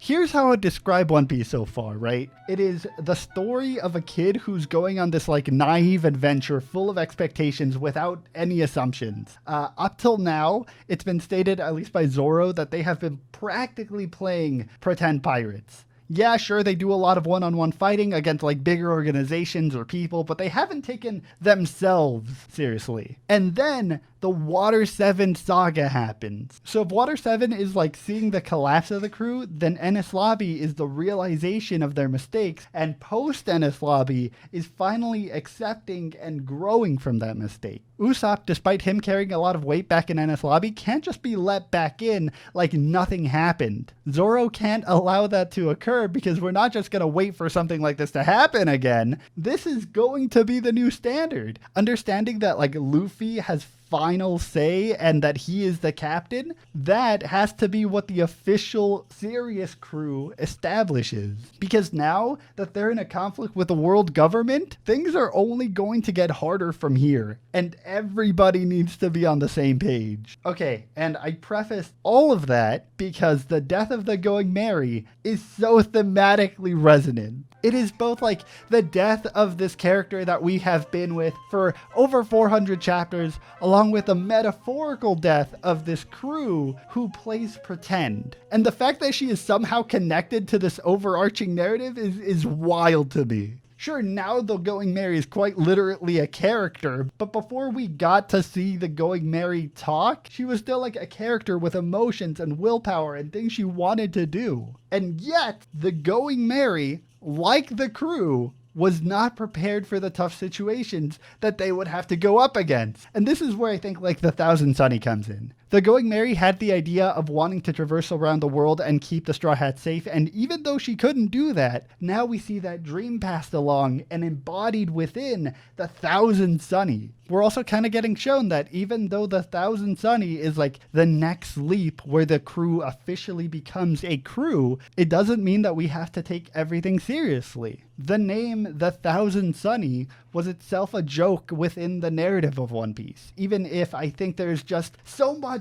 Here's how I would describe One Piece so far, right? It is the story of a kid who's going on this like naive adventure full of expectations without any assumptions. Up till now, it's been stated, at least by Zoro, that they have been practically playing pretend pirates. Yeah, sure, they do a lot of one-on-one fighting against like bigger organizations or people, but they haven't taken themselves seriously. And then the Water 7 saga happens. So if Water 7 is like seeing the collapse of the crew, then Enies Lobby is the realization of their mistakes, and post Enies Lobby is finally accepting and growing from that mistake. Usopp, despite him carrying a lot of weight back in Enies Lobby, can't just be let back in like nothing happened. Zoro can't allow that to occur because we're not just going to wait for something like this to happen again. This is going to be the new standard. Understanding that like Luffy has final say and that he is the captain, that has to be what the official serious crew establishes. Because now that they're in a conflict with the world government, things are only going to get harder from here, and everybody needs to be on the same page. Okay, and I preface all of that because the death of the Going Merry is so thematically resonant. It is both like the death of this character that we have been with for over 400 chapters, along with the metaphorical death of this crew who plays pretend. And the fact that she is somehow connected to this overarching narrative is wild to me. Sure, now the Going Merry is quite literally a character, but before we got to see the Going Merry talk, she was still like a character with emotions and willpower and things she wanted to do. And yet, the Going Merry, like the crew, was not prepared for the tough situations that they would have to go up against. And this is where I think like the Thousand Sunny comes in. The Going Merry had the idea of wanting to traverse around the world and keep the Straw Hats safe, and even though she couldn't do that, now we see that dream passed along and embodied within the Thousand Sunny. We're also kind of getting shown that even though the Thousand Sunny is like the next leap where the crew officially becomes a crew, it doesn't mean that we have to take everything seriously. The name the Thousand Sunny was itself a joke within the narrative of One Piece, even if I think there's just so much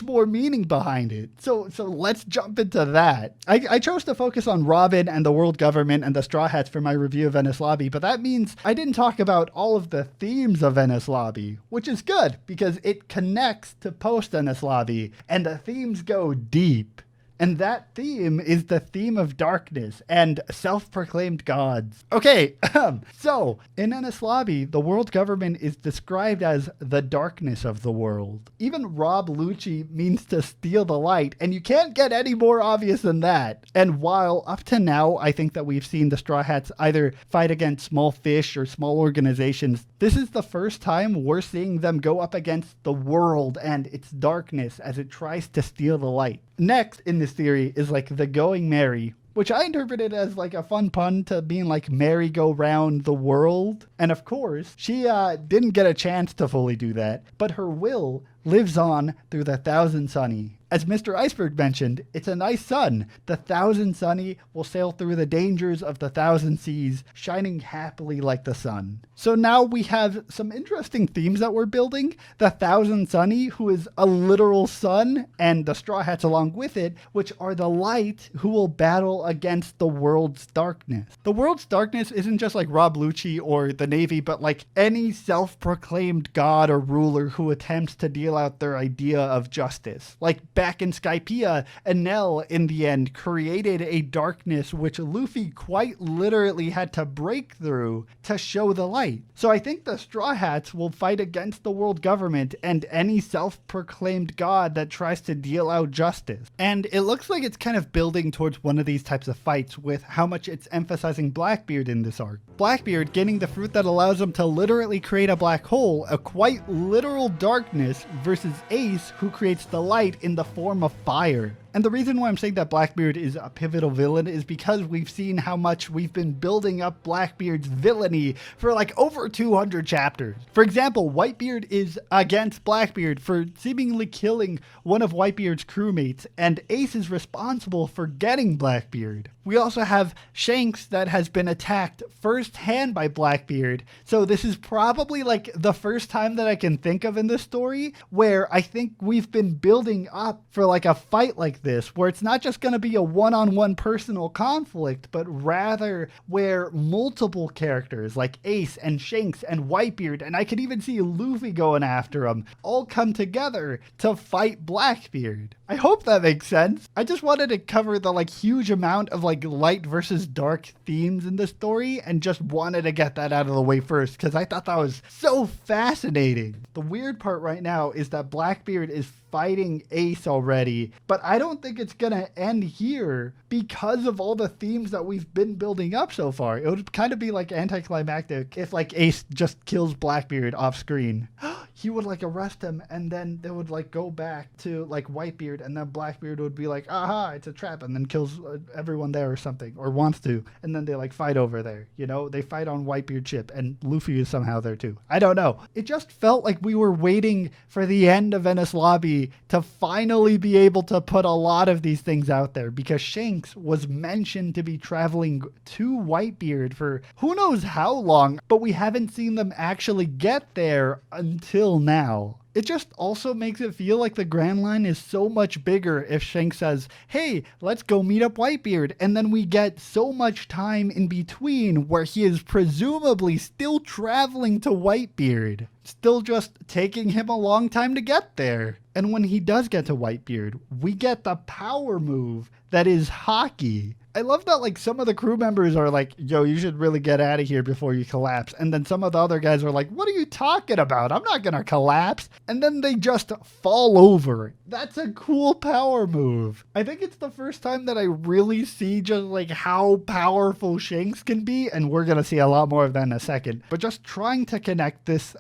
more meaning behind it. So let's jump into that. I chose to focus on Robin and the world government and the Straw Hats for my review of Enies Lobby, but that means I didn't talk about all of the themes of Enies Lobby, which is good because it connects to post Enies Lobby and the themes go deep. And that theme is the theme of darkness and self-proclaimed gods. Okay, so in Enies Lobby, the world government is described as the darkness of the world. Even Rob Lucci means to steal the light, and you can't get any more obvious than that. And while up to now, I think that we've seen the Straw Hats either fight against small fish or small organizations, this is the first time we're seeing them go up against the world and its darkness as it tries to steal the light. Next in this theory is like the Going Merry, which I interpreted as like a fun pun to being like merry-go-round the world. And of course, she didn't get a chance to fully do that, but her will lives on through the Thousand Sunny. As Mr. Iceberg mentioned, it's a nice sun. The Thousand Sunny will sail through the dangers of the thousand seas, shining happily like the sun. So now we have some interesting themes that we're building. The Thousand Sunny, who is a literal sun, and the Straw Hats along with it, which are the light who will battle against the world's darkness. The world's darkness isn't just like Rob Lucci or the Navy, but like any self-proclaimed god or ruler who attempts to deal out their idea of justice. Like back in Skypiea, Enel in the end created a darkness which Luffy quite literally had to break through to show the light. So I think the Straw Hats will fight against the world government and any self-proclaimed god that tries to deal out justice. And it looks like it's kind of building towards one of these types of fights with how much it's emphasizing Blackbeard in this arc. Blackbeard gaining the fruit that allows him to literally create a black hole, a quite literal darkness, versus Ace, who creates the light in the form of fire. And the reason why I'm saying that Blackbeard is a pivotal villain is because we've seen how much we've been building up Blackbeard's villainy for like over 200 chapters. For example, Whitebeard is against Blackbeard for seemingly killing one of Whitebeard's crewmates, and Ace is responsible for getting Blackbeard. We also have Shanks that has been attacked firsthand by Blackbeard, so this is probably like the first time that I can think of in this story where I think we've been building up for like a fight like this, where it's not just going to be a one-on-one personal conflict, but rather where multiple characters like Ace and Shanks and Whitebeard, and I could even see Luffy going after him, all come together to fight Blackbeard. I hope that makes sense. I just wanted to cover the huge amount of light versus dark themes in the story, and just wanted to get that out of the way first because I thought that was so fascinating. The weird part right now is that Blackbeard is fighting Ace already, but I don't think it's gonna end here because of all the themes that we've been building up so far. It would kind of be anticlimactic if Ace just kills Blackbeard off screen. He would arrest him, and then they would go back to Whitebeard, and then Blackbeard would be aha, it's a trap, and then kills everyone there or something, or wants to, and then they fight over there. They fight on Whitebeard's ship, and Luffy is somehow there too. I don't know. It just felt like we were waiting for the end of Enies Lobby to finally be able to put a lot of these things out there, because Shanks was mentioned to be traveling to Whitebeard for who knows how long, but we haven't seen them actually get there until now. It just also makes it feel like the Grand Line is so much bigger if Shanks says, hey, let's go meet up Whitebeard, and then we get so much time in between where he is presumably still traveling to Whitebeard. Still just taking him a long time to get there. And when he does get to Whitebeard, we get the power move that is hockey. I love that some of the crew members are yo, you should really get out of here before you collapse. And then some of the other guys are what are you talking about? I'm not going to collapse. And then they just fall over. That's a cool power move. I think it's the first time that I really see just how powerful Shanks can be. And we're going to see a lot more of that in a second. But just trying to connect this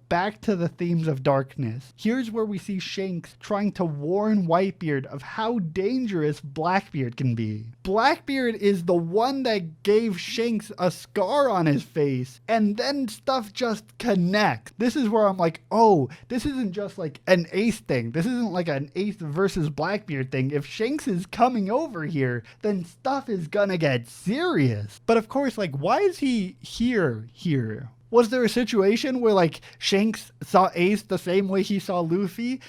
back to the themes of darkness. Here's where we see Shanks trying to warn Whitebeard of how dangerous Blackbeard can be. Blackbeard is the one that gave Shanks a scar on his face, and then stuff just connects. This is where I'm oh, this isn't just an Ace thing. This isn't an Ace versus Blackbeard thing. If Shanks is coming over here, then stuff is gonna get serious. But of course, why is he here? Was there a situation where Shanks saw Ace the same way he saw Luffy?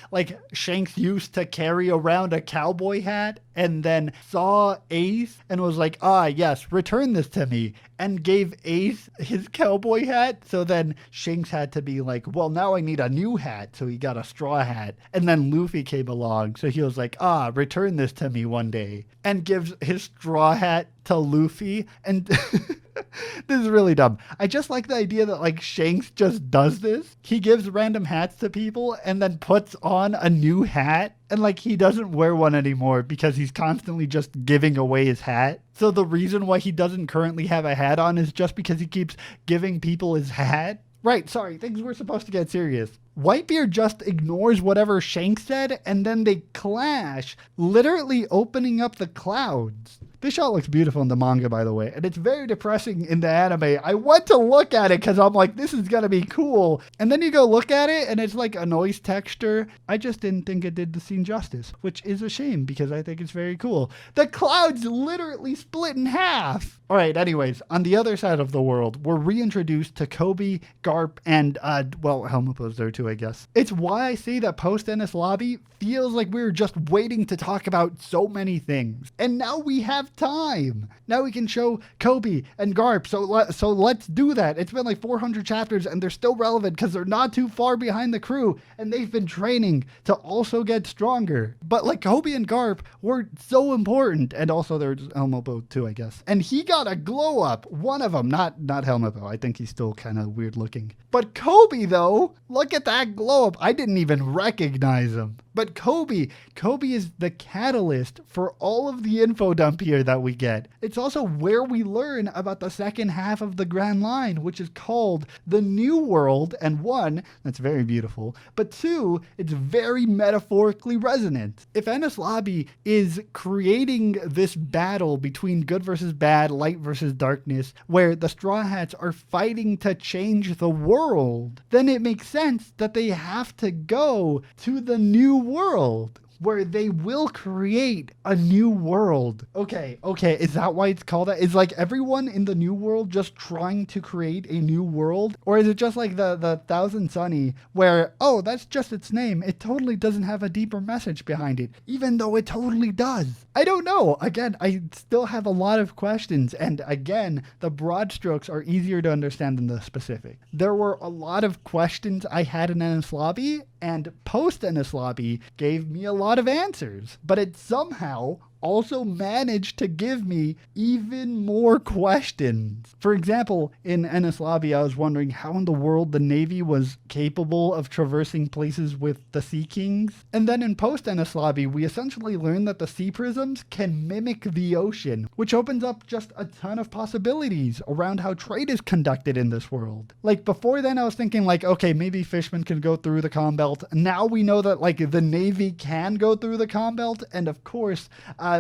Shanks used to carry around a cowboy hat and then saw Ace and was ah, yes, return this to me, and gave Ace his cowboy hat. So then Shanks had to be well, now I need a new hat. So he got a straw hat. And then Luffy came along. So he was return this to me one day, and gives his straw hat to Luffy. And this is really dumb. I just like the idea that Shanks just does this. He gives random hats to people and then puts on a new hat. And he doesn't wear one anymore because he's constantly just giving away his hat. So the reason why he doesn't currently have a hat on is just because he keeps giving people his hat. Right, sorry, things were supposed to get serious. Whitebeard just ignores whatever Shanks said, and then they clash, literally opening up the clouds. This shot looks beautiful in the manga, by the way, and it's very depressing in the anime. I went to look at it because I'm this is going to be cool. And then you go look at it, and it's a noise texture. I just didn't think it did the scene justice, which is a shame because I think it's very cool. The clouds literally split in half. All right, anyways, on the other side of the world, we're reintroduced to Kobe, Garp, and, Helmeppo's there too, I guess. It's why I say that post-Enies Lobby feels like we were just waiting to talk about so many things. And now we have time. Now we can show Kobe and Garp. So let's do that. It's been 400 chapters and they're still relevant because they're not too far behind the crew and they've been training to also get stronger. But Kobe and Garp were so important. And also there's Helmeppo too, I guess. And he got a glow up. One of them, not Helmeppo. I think he's still kind of weird looking. But Kobe though, look at that glow up. I didn't even recognize him. But Kobe is the catalyst for all of the info dump here that we get. It's also where we learn about the second half of the Grand Line, which is called the New World. And one, that's very beautiful, but two, it's very metaphorically resonant. If Enies Lobby is creating this battle between good versus bad, light versus darkness, where the Straw Hats are fighting to change the world, then it makes sense that they have to go to the New World. where they will create a new world. Okay, is that why it's called that? Is like everyone in the new world just trying to create a new world? Or is it just like the Thousand Sunny where, oh, that's just its name. It totally doesn't have a deeper message behind it, even though it totally does. I don't know. Again, I still have a lot of questions. And again, the broad strokes are easier to understand than the specific. There were a lot of questions I had in Ennis Lobby, and post Ennis Lobby gave me a lot of answers. But it somehow also managed to give me even more questions. For example, in Ennis Lobby, I was wondering how in the world the Navy was capable of traversing places with the Sea Kings. And then in post Ennis Lobby, we essentially learned that the Sea Prisms can mimic the ocean, which opens up just a ton of possibilities around how trade is conducted in this world. Like before then, I was thinking like, okay, maybe fishermen can go through the Comm Belt. Now we know that like the Navy can go through the Comm Belt, and of course,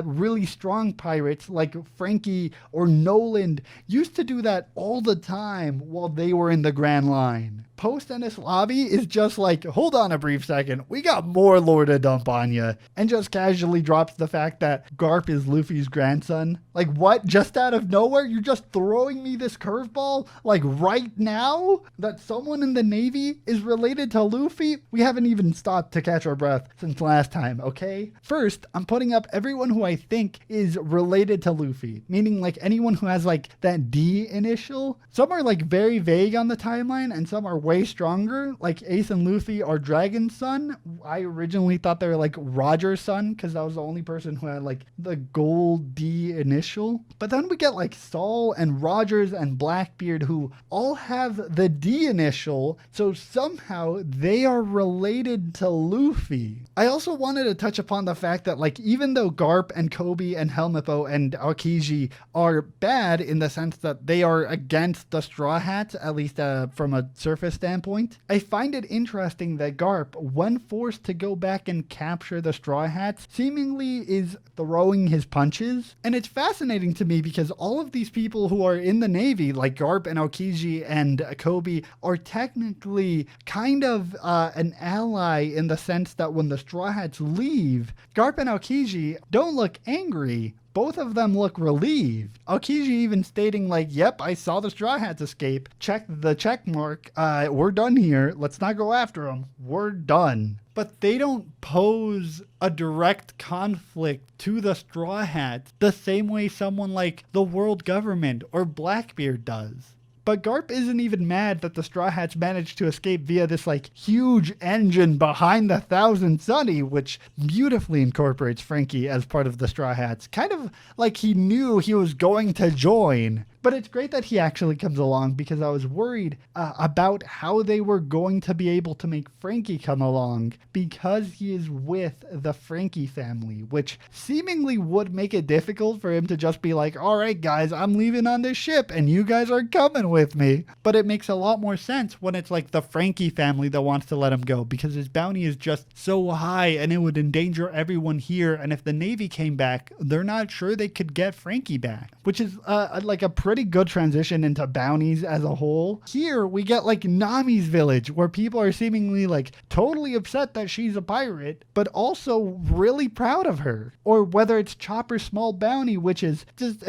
really strong pirates like Frankie or Noland used to do that all the time while they were in the Grand Line. Post Ennis Lobby is just like, hold on a brief second, we got more lore to dump on you, and just casually drops the fact that Garp is Luffy's grandson. Like what? Just out of nowhere? You're just throwing me this curveball? Like right now? That someone in the Navy is related to Luffy? We haven't even stopped to catch our breath since last time, okay? First, I'm putting up everyone who I think is related to Luffy, meaning like anyone who has like that D initial. Some are like very vague on the timeline, and some are way stronger. Like Ace and Luffy are Dragon's son. I originally thought they were like Roger's son because that was the only person who had like the gold D initial. But then we get like Saul and Rogers and Blackbeard who all have the D initial, so somehow they are related to Luffy. I also wanted to touch upon the fact that like even though Garp and Kobe and Helmeppo and Aokiji are bad in the sense that they are against the Straw Hats, at least from a surface standpoint, I find it interesting that Garp, when forced to go back and capture the Straw Hats, seemingly is throwing his punches. And it's fascinating to me because all of these people who are in the Navy, like Garp and Aokiji and Kobe, are technically kind of an ally in the sense that when the Straw Hats leave, Garp and Aokiji don't look angry. Both of them look relieved. Aokiji even stating like, yep, I saw the Straw Hats escape. Check the check mark. We're done here. Let's not go after them. We're done. But they don't pose a direct conflict to the Straw Hats the same way someone like the world government or Blackbeard does. But Garp isn't even mad that the Straw Hats managed to escape via this like huge engine behind the Thousand Sunny, which beautifully incorporates Frankie as part of the Straw Hats. Kind of like he knew he was going to join. But it's great that he actually comes along because I was worried about how they were going to be able to make Frankie come along because he is with the Frankie family, which seemingly would make it difficult for him to just be like, all right, guys, I'm leaving on this ship and you guys are coming with me. But it makes a lot more sense when it's like the Frankie family that wants to let him go because his bounty is just so high and it would endanger everyone here. And if the Navy came back, they're not sure they could get Frankie back, which is like a pretty good transition into bounties as a whole. Here we get like Nami's village where people are seemingly like totally upset that she's a pirate, but also really proud of her. Or whether it's Chopper's small bounty, which is just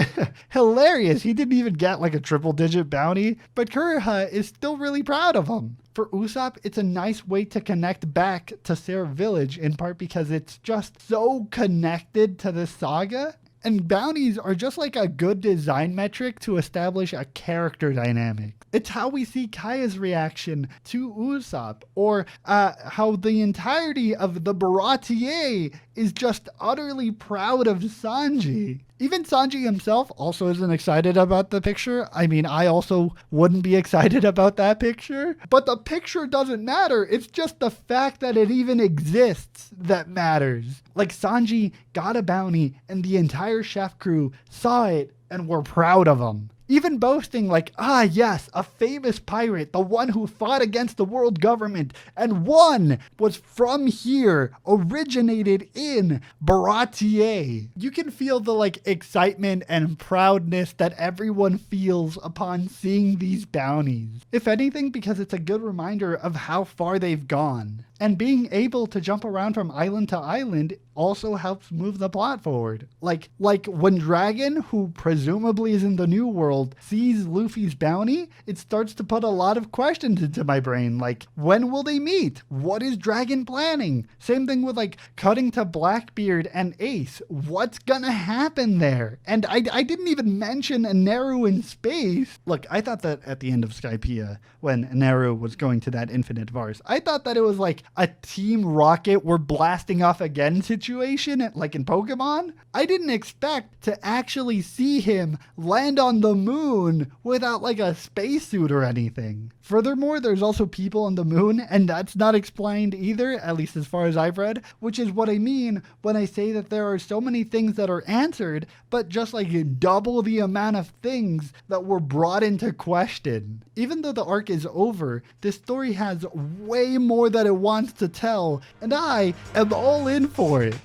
hilarious. He didn't even get like a triple digit bounty, but Kureha is still really proud of him. For Usopp, it's a nice way to connect back to Seraph Village, in part because it's just so connected to the saga. And bounties are just like a good design metric to establish a character dynamic. It's how we see Kaya's reaction to Usopp, or how the entirety of the Baratier is just utterly proud of Sanji. Even Sanji himself also isn't excited about the picture. I mean, I also wouldn't be excited about that picture. But the picture doesn't matter. It's just the fact that it even exists that matters. Like Sanji got a bounty and the entire chef crew saw it and were proud of him. even boasting like, ah, yes, a famous pirate, the one who fought against the world government and won, was from here, originated in Baratier. You can feel the like excitement and proudness that everyone feels upon seeing these bounties. If anything, because it's a good reminder of how far they've gone. And being able to jump around from island to island also helps move the plot forward. Like when Dragon, who presumably is in the New World, sees Luffy's bounty, it starts to put a lot of questions into my brain. Like, when will they meet? What is Dragon planning? Same thing with like cutting to Blackbeard and Ace. What's gonna happen there? And I didn't even mention Neru in space. Look, I thought that at the end of Skypiea, when Neru was going to that infinite verse, I thought that it was like a Team Rocket we're blasting off again situation, like in Pokemon. I didn't expect to actually see him land on the moon without like a spacesuit or anything. Furthermore, there's also people on the moon, and that's not explained either, at least as far as I've read, which is what I mean when I say that there are so many things that are answered, but just like double the amount of things that were brought into question. Even though the arc is over, this story has way more that it wants to tell, and I am all in for it.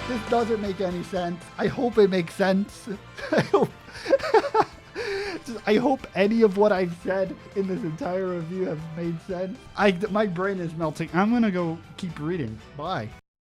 This doesn't make any sense. I hope it makes sense. I hope any of what I've said in this entire review has made sense. My brain is melting. I'm gonna go keep reading. Bye.